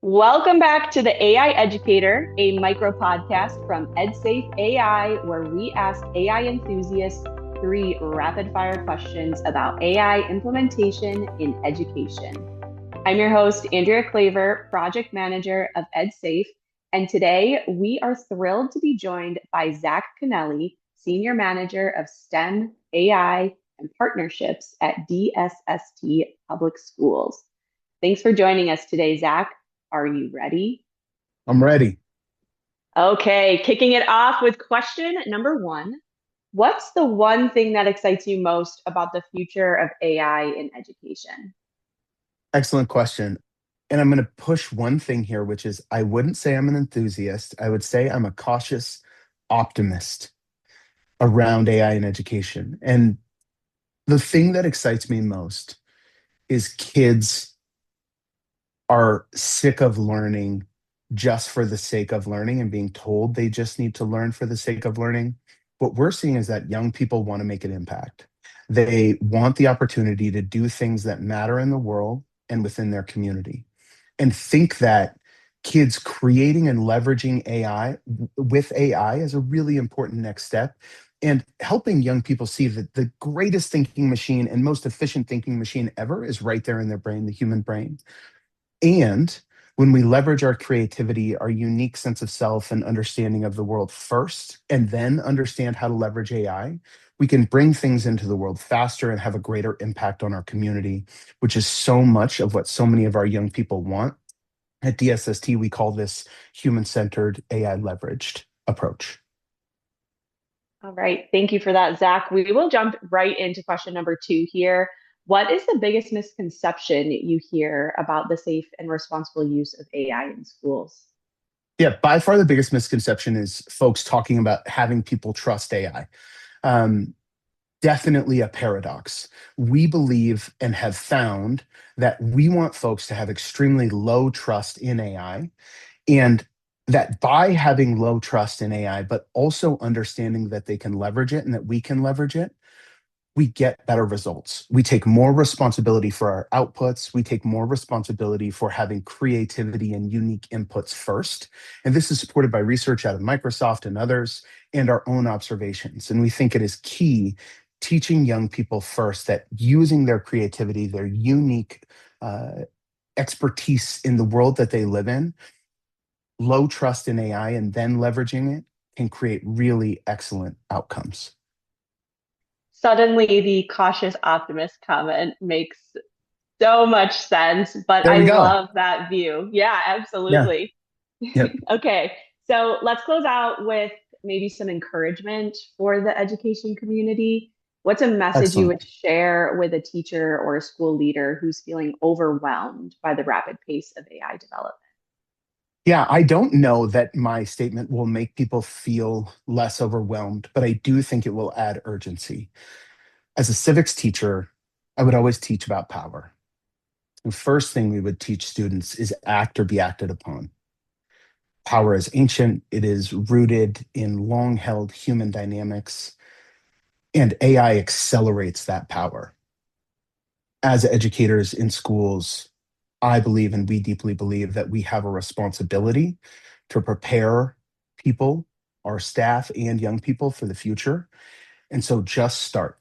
Welcome back to the AI Educator, a micro podcast from EdSafe AI, where we ask AI enthusiasts three rapid fire questions about AI implementation in education. I'm your host, Andrea Claver, project manager of EdSafe, and today we are thrilled to be joined by Zach Kennelly, senior manager of STEM, AI, and partnerships at DSST Public Schools. Thanks for joining us today, Zach. Are you ready? I'm ready. Okay, kicking it off with question number one. What's the one thing that excites you most about the future of AI in education? Excellent question. And I'm going to push one thing here, which is I wouldn't say I'm an enthusiast. I would say I'm a cautious optimist around AI in education. And the thing that excites me most is kids are sick of learning just for the sake of learning and being told they just need to learn for the sake of learning. What we're seeing is that young people want to make an impact. They want the opportunity to do things that matter in the world and within their community, and think that kids creating and leveraging AI with AI is a really important next step, and helping young people see that the greatest thinking machine and most efficient thinking machine ever is right there in their brain, the human brain. And when we leverage our creativity, our unique sense of self and understanding of the world first, and then understand how to leverage AI, we can bring things into the world faster and have a greater impact on our community, which is so much of what so many of our young people want. At DSST, we call this human centered AI leveraged approach. All right, thank you for that, Zach. We will jump right into question number two here. What is the biggest misconception you hear about the safe and responsible use of AI in schools? Yeah, by far the biggest misconception is folks talking about having people trust AI. Um, Definitely a paradox. We believe and have found that we want folks to have extremely low trust in AI, and that by having low trust in AI, but also understanding that they can leverage it and that we can leverage it, we get better results. We take more responsibility for our outputs. We take more responsibility for having creativity and unique inputs first. And this is supported by research out of Microsoft and others, and our own observations. And we think it is key teaching young people first that using their creativity, their unique expertise in the world that they live in, low trust in AI, and then leveraging it can create really excellent outcomes. Suddenly, the cautious optimist comment makes so much sense, but There I we go. love that view. Yeah, Yeah. absolutely. Yep. Okay, so let's close out with maybe some encouragement for the education community. What's a message you Excellent. would share with a teacher or a school leader who's feeling overwhelmed by the rapid pace of AI development? Yeah, I don't know that my statement will make people feel less overwhelmed, but I do think it will add urgency. As a civics teacher, I would always teach about power. The first thing we would teach students is act or be acted upon. Power is ancient, it is rooted in long held human dynamics, and AI accelerates that power. As educators in schools, I believe and we deeply believe that we have a responsibility to prepare people, our staff, and young people for the future. And so just start.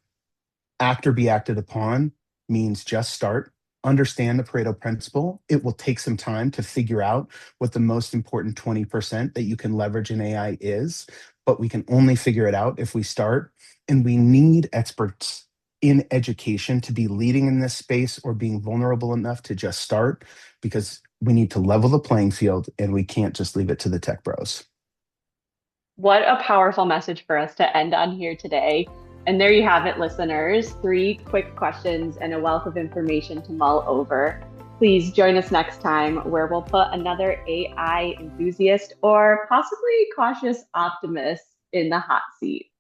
Act or be acted upon means just start. Understand the Pareto principle. It will take some time to figure out what the most important 20% that you can leverage in AI is, but we can only figure it out if we start. And we need experts in education to be leading in this space or being vulnerable enough to just start, because we need to level the playing field and we can't just leave it to the tech bros. What a powerful message for us to end on here today. And there you have it, listeners. Three quick questions and a wealth of information to mull over. Please join us next time where we'll put another AI enthusiast or possibly cautious optimist in the hot seat.